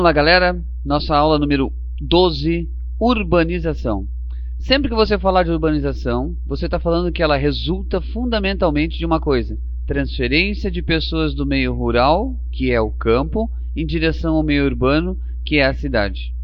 Olá galera, nossa aula número 12, urbanização. Sempre que você falar de urbanização, você está falando que ela resulta fundamentalmente de uma coisa: transferência de pessoas do meio rural, que é o campo, em direção ao meio urbano, que é a cidade.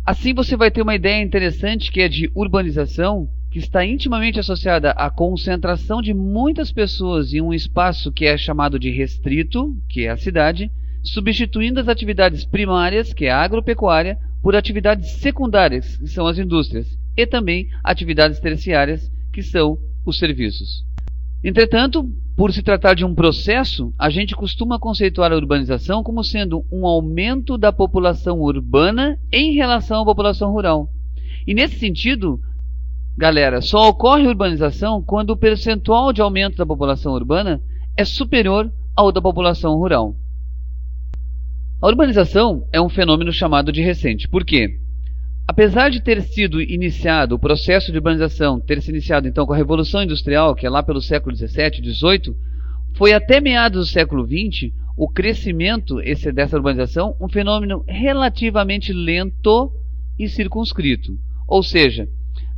Assim você vai ter uma ideia interessante que é de urbanização, que está intimamente associada à concentração de muitas pessoas em um espaço que é chamado de restrito, que é a cidade, substituindo as atividades primárias, que é a agropecuária, por atividades secundárias, que são as indústrias, e também atividades terciárias, que são os serviços. Entretanto, por se tratar de um processo, a gente costuma conceituar a urbanização como sendo um aumento da população urbana em relação à população rural. E nesse sentido, galera, só ocorre urbanização quando o percentual de aumento da população urbana é superior ao da população rural. A urbanização é um fenômeno chamado de recente. Por quê? Apesar de ter sido iniciado, o processo de urbanização ter se iniciado então com a Revolução Industrial, que é lá pelo século XVII, XVIII, foi até meados do século XX o crescimento dessa urbanização um fenômeno relativamente lento e circunscrito. Ou seja,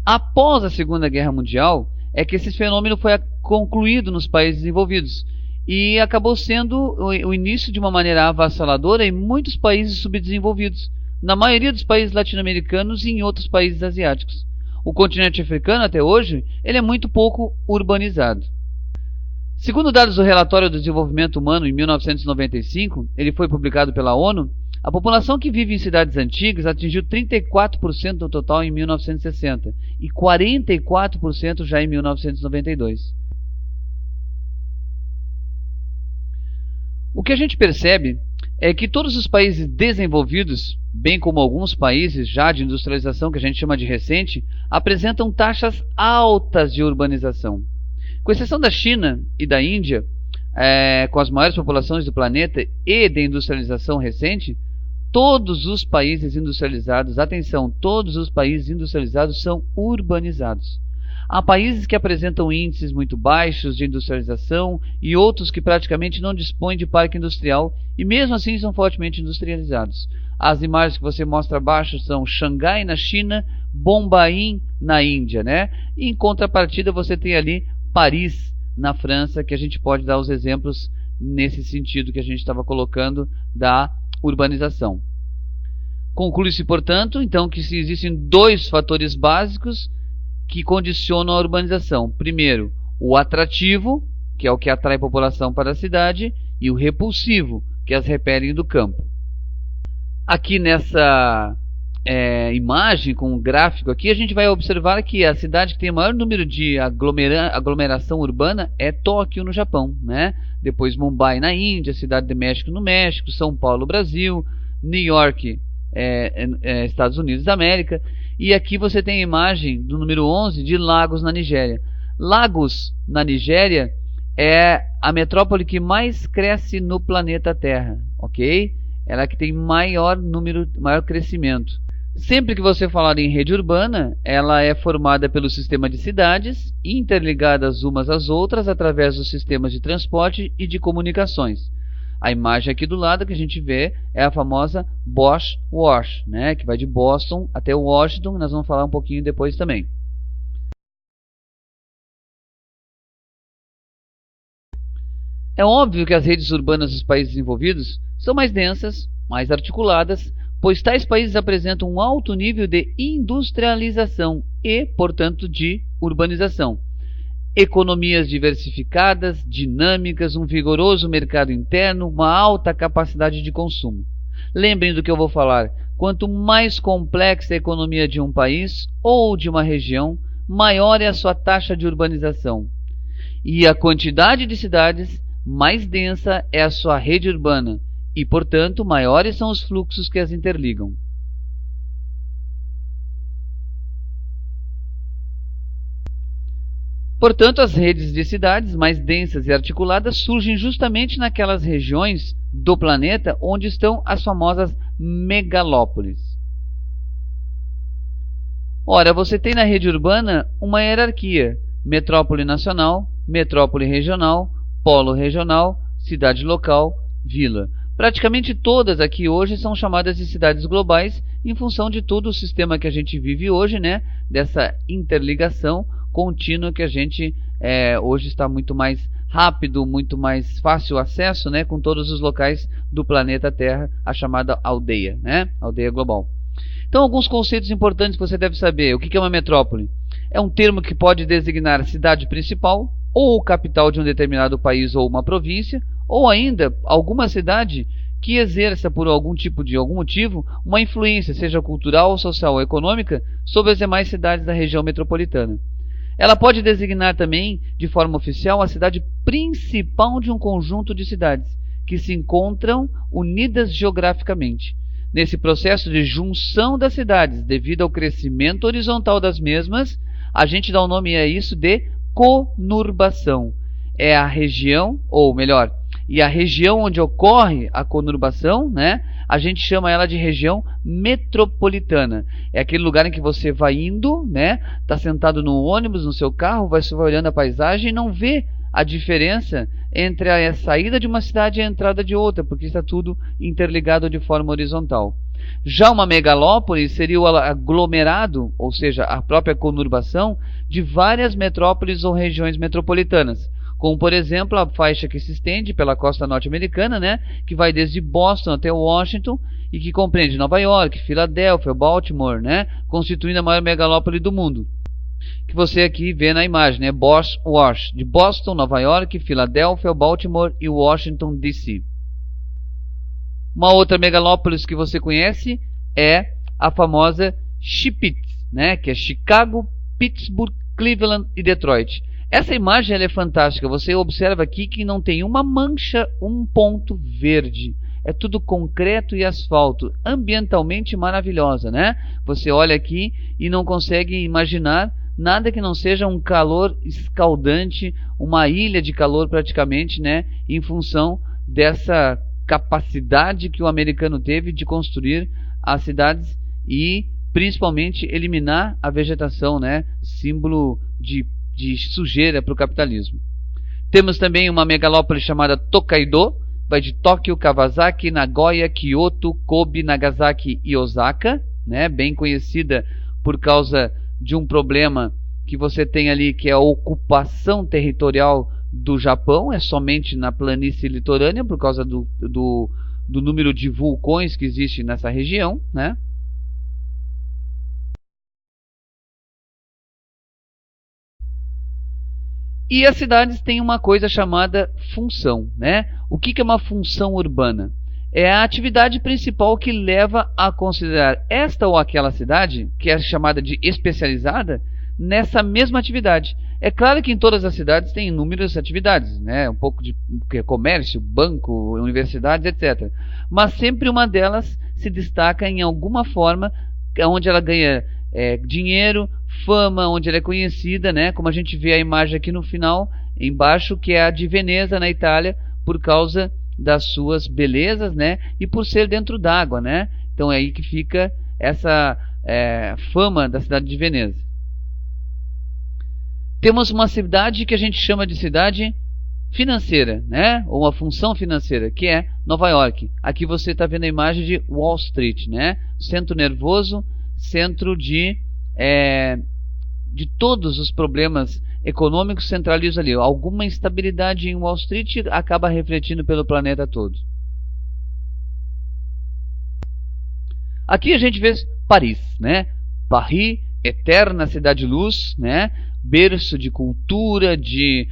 após a Segunda Guerra Mundial é que esse fenômeno foi concluído nos países desenvolvidos e acabou sendo o início de uma maneira avassaladora em muitos países subdesenvolvidos, na maioria dos países latino-americanos e em outros países asiáticos. O continente africano, até hoje, ele é muito pouco urbanizado. Segundo dados do Relatório do Desenvolvimento Humano, em 1995, ele foi publicado pela ONU, a população que vive em cidades antigas atingiu 34% do total em 1960 e 44% já em 1992. O que a gente percebe é que todos os países desenvolvidos, bem como alguns países já de industrialização, que a gente chama de recente, apresentam taxas altas de urbanização. Com exceção da China e da Índia, com as maiores populações do planeta e de industrialização recente, todos os países industrializados, atenção, todos os países industrializados são urbanizados. Há países que apresentam índices muito baixos de industrialização e outros que praticamente não dispõem de parque industrial e mesmo assim são fortemente industrializados. As imagens que você mostra abaixo são Xangai na China, Bombaim na Índia, né? E em contrapartida você tem ali Paris na França, que a gente pode dar os exemplos nesse sentido que a gente estava colocando da urbanização. Conclui-se, portanto, então que existem dois fatores básicos que condicionam a urbanização. Primeiro, o atrativo, que é o que atrai população para a cidade, e o repulsivo, que as repelem do campo. Aqui nessa imagem, com o gráfico aqui, a gente vai observar que a cidade que tem o maior número de aglomeração urbana é Tóquio, no Japão, né? Depois Mumbai, na Índia, Cidade de México, no México, São Paulo, Brasil, New York, Estados Unidos da América. E aqui você tem a imagem do número 11 de Lagos, na Nigéria. Lagos, na Nigéria, é a metrópole que mais cresce no planeta Terra, ok? Ela que tem maior crescimento. Sempre que você falar em rede urbana, ela é formada pelo sistema de cidades, interligadas umas às outras através dos sistemas de transporte e de comunicações. A imagem aqui do lado que a gente vê é a famosa Bosch-Wash, né, que vai de Boston até Washington. Nós vamos falar um pouquinho depois também. É óbvio que as redes urbanas dos países desenvolvidos são mais densas, mais articuladas, pois tais países apresentam um alto nível de industrialização e, portanto, de urbanização. Economias diversificadas, dinâmicas, um vigoroso mercado interno, uma alta capacidade de consumo. Lembrem do que eu vou falar: quanto mais complexa a economia de um país ou de uma região, maior é a sua taxa de urbanização. E a quantidade de cidades, mais densa é a sua rede urbana e, portanto, maiores são os fluxos que as interligam. Portanto, as redes de cidades mais densas e articuladas surgem justamente naquelas regiões do planeta onde estão as famosas megalópolis. Ora, você tem na rede urbana uma hierarquia: metrópole nacional, metrópole regional, polo regional, cidade local, vila. Praticamente todas aqui hoje são chamadas de cidades globais em função de todo o sistema que a gente vive hoje, né? Dessa interligação contínua que a gente hoje está muito mais rápido, muito mais fácil acesso, né? Com todos os locais do planeta Terra, a chamada aldeia, né? Aldeia global. Então, alguns conceitos importantes que você deve saber. O que é uma metrópole? É um termo que pode designar a cidade principal ou capital de um determinado país ou uma província, ou ainda alguma cidade que exerça por algum motivo uma influência, seja cultural, social ou econômica, sobre as demais cidades da região metropolitana. Ela pode designar também, de forma oficial, a cidade principal de um conjunto de cidades que se encontram unidas geograficamente. Nesse processo de junção das cidades, devido ao crescimento horizontal das mesmas, a gente dá o nome a isso de conurbação. É a região, ou melhor, e a região onde ocorre a conurbação, né, a gente chama ela de região metropolitana. É aquele lugar em que você vai indo, né, está sentado no ônibus, no seu carro, vai olhando a paisagem e não vê a diferença entre a saída de uma cidade e a entrada de outra, porque está tudo interligado de forma horizontal. Já uma megalópole seria o aglomerado, ou seja, a própria conurbação, de várias metrópoles ou regiões metropolitanas, como por exemplo a faixa que se estende pela costa norte-americana, né, que vai desde Boston até Washington e que compreende Nova York, Filadélfia, Baltimore, né, constituindo a maior megalópole do mundo. Que você aqui vê na imagem, né, de Boston, Nova York, Filadélfia, Baltimore e Washington DC. Uma outra megalópolis que você conhece é a famosa CHPITS, né, que é Chicago, Pittsburgh, Cleveland e Detroit. Essa imagem ela é fantástica. Você observa aqui que não tem uma mancha, um ponto verde. É tudo concreto e asfalto, ambientalmente maravilhosa, né? Você olha aqui e não consegue imaginar nada que não seja um calor escaldante, uma ilha de calor praticamente, né? Em função dessa capacidade que o americano teve de construir as cidades e principalmente eliminar a vegetação, né? Símbolo de sujeira para o capitalismo. Temos também uma megalópole chamada Tokaido, vai de Tóquio, Kawasaki, Nagoya, Kyoto, Kobe, Nagasaki e Osaka, né? Bem conhecida por causa de um problema que você tem ali, que é a ocupação territorial do Japão, é somente na planície litorânea, por causa do número de vulcões que existe nessa região, né? E as cidades têm uma coisa chamada função, né? O que é uma função urbana? É a atividade principal que leva a considerar esta ou aquela cidade, que é chamada de especializada, nessa mesma atividade. É claro que em todas as cidades tem inúmeras atividades, né? Um pouco de comércio, banco, universidades, etc. Mas sempre uma delas se destaca em alguma forma, onde ela ganha dinheiro, fama, onde ela é conhecida, né? Como a gente vê a imagem aqui no final, embaixo, que é a de Veneza, na Itália, por causa das suas belezas, né? E por ser dentro d'água, né? Então é aí que fica essa fama da cidade de Veneza. Temos uma cidade que a gente chama de cidade financeira, né? Ou uma função financeira, que é Nova York. Aqui você está vendo a imagem de Wall Street, né? Centro nervoso, centro de todos os problemas econômicos centralizam ali. Alguma instabilidade em Wall Street acaba refletindo pelo planeta todo. Aqui a gente vê Paris, né? Paris, eterna cidade-luz, né? Berço de cultura, de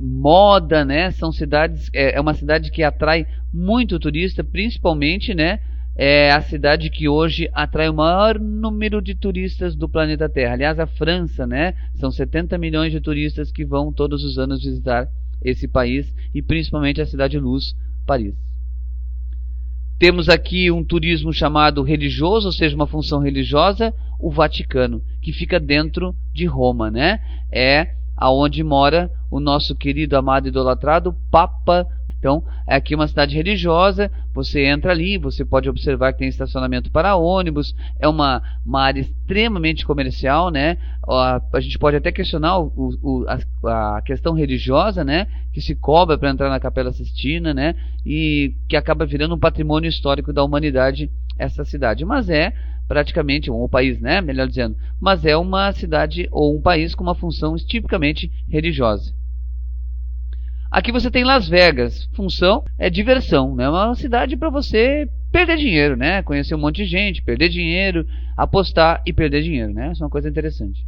moda, né? São cidades, é uma cidade que atrai muito turista, principalmente, né? É a cidade que hoje atrai o maior número de turistas do planeta Terra. Aliás, a França, né? São 70 milhões de turistas que vão todos os anos visitar esse país e principalmente a cidade-luz, Paris. Temos aqui um turismo chamado religioso, ou seja, uma função religiosa, o Vaticano, que fica dentro de Roma, né? É aonde mora o nosso querido, amado, idolatrado Papa Então, aqui é uma cidade religiosa, você entra ali, você pode observar que tem estacionamento para ônibus, é uma área extremamente comercial, né? A gente pode até questionar a questão religiosa, né? Que se cobra para entrar na Capela Sistina, né? E que acaba virando um patrimônio histórico da humanidade, essa cidade. Mas é praticamente, ou um país, né? Melhor dizendo, mas é uma cidade ou um país com uma função tipicamente religiosa. Aqui você tem Las Vegas, função é diversão, né? Uma cidade para você perder dinheiro, né? Conhecer um monte de gente, perder dinheiro, apostar e perder dinheiro, né? Isso é uma coisa interessante.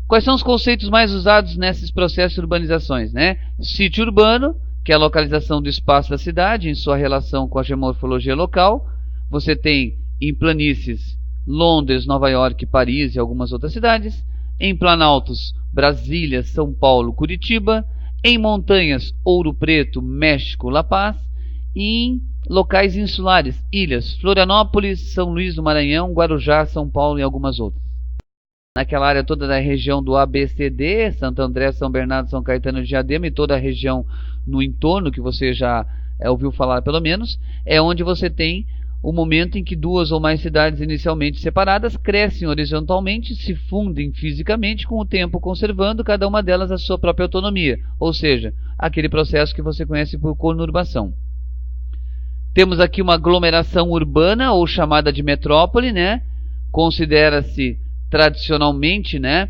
Quais são os conceitos mais usados nesses processos de urbanizações, né? Sítio urbano, que é a localização do espaço da cidade em sua relação com a geomorfologia local. Você tem em planícies Londres, Nova York, Paris e algumas outras cidades. Em planaltos, Brasília, São Paulo, Curitiba. Em montanhas, Ouro Preto, México, La Paz. E em locais insulares, ilhas, Florianópolis, São Luís do Maranhão, Guarujá, São Paulo e algumas outras. Naquela área toda da região do ABCD, Santo André, São Bernardo, São Caetano de Diadema e toda a região no entorno, que você já ouviu falar pelo menos, é onde você tem o momento em que duas ou mais cidades inicialmente separadas crescem horizontalmente, se fundem fisicamente, com o tempo conservando cada uma delas a sua própria autonomia, ou seja, aquele processo que você conhece por conurbação. Temos aqui uma aglomeração urbana, ou chamada de metrópole, né? Considera-se tradicionalmente, né,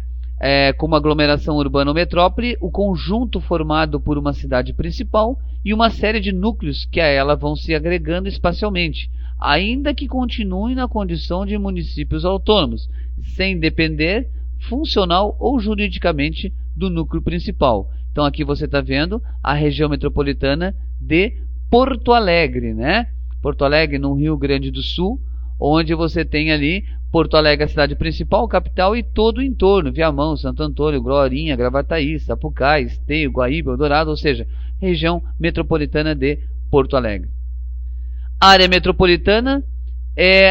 como aglomeração urbana ou metrópole, o conjunto formado por uma cidade principal e uma série de núcleos que a ela vão se agregando espacialmente, ainda que continuem na condição de municípios autônomos, sem depender funcional ou juridicamente do núcleo principal. Então aqui você está vendo a região metropolitana de Porto Alegre, né? Porto Alegre, no Rio Grande do Sul, onde você tem ali Porto Alegre, a cidade principal, capital, e todo o entorno, Viamão, Santo Antônio, Glorinha, Gravataí, Sapucaí, Esteio, Guaíba, Eldorado, ou seja, região metropolitana de Porto Alegre. Área metropolitana,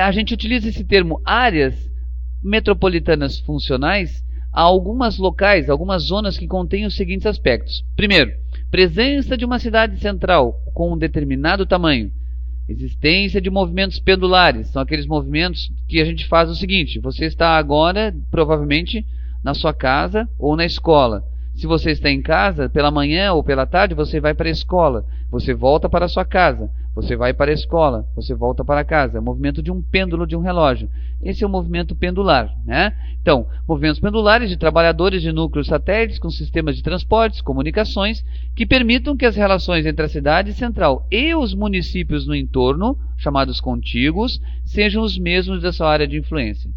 a gente utiliza esse termo áreas metropolitanas funcionais a algumas locais, algumas zonas que contêm os seguintes aspectos. Primeiro, presença de uma cidade central com um determinado tamanho. Existência de movimentos pendulares, são aqueles movimentos que a gente faz o seguinte: você está agora, provavelmente, na sua casa ou na escola. Se você está em casa, pela manhã ou pela tarde, você vai para a escola, você volta para a sua casa, você vai para a escola, você volta para casa. É o movimento de um pêndulo de um relógio. Esse é o movimento pendular, né? Então, movimentos pendulares de trabalhadores de núcleos satélites com sistemas de transportes, comunicações, que permitam que as relações entre a cidade central e os municípios no entorno, chamados contíguos, sejam os mesmos da sua área de influência.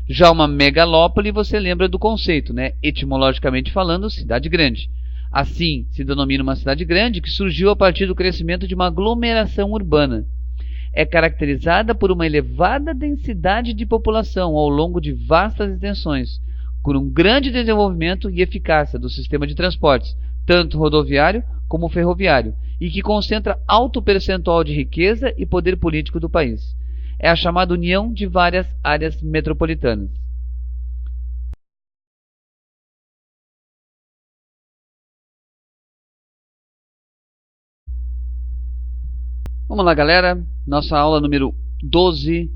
Já uma megalópole, você lembra do conceito, né? Etimologicamente falando, cidade grande. Assim, se denomina uma cidade grande que surgiu a partir do crescimento de uma aglomeração urbana. É caracterizada por uma elevada densidade de população ao longo de vastas extensões, por um grande desenvolvimento e eficácia do sistema de transportes, tanto rodoviário como ferroviário, e que concentra alto percentual de riqueza e poder político do país. É a chamada união de várias áreas metropolitanas. Vamos lá, galera. Nossa aula número 12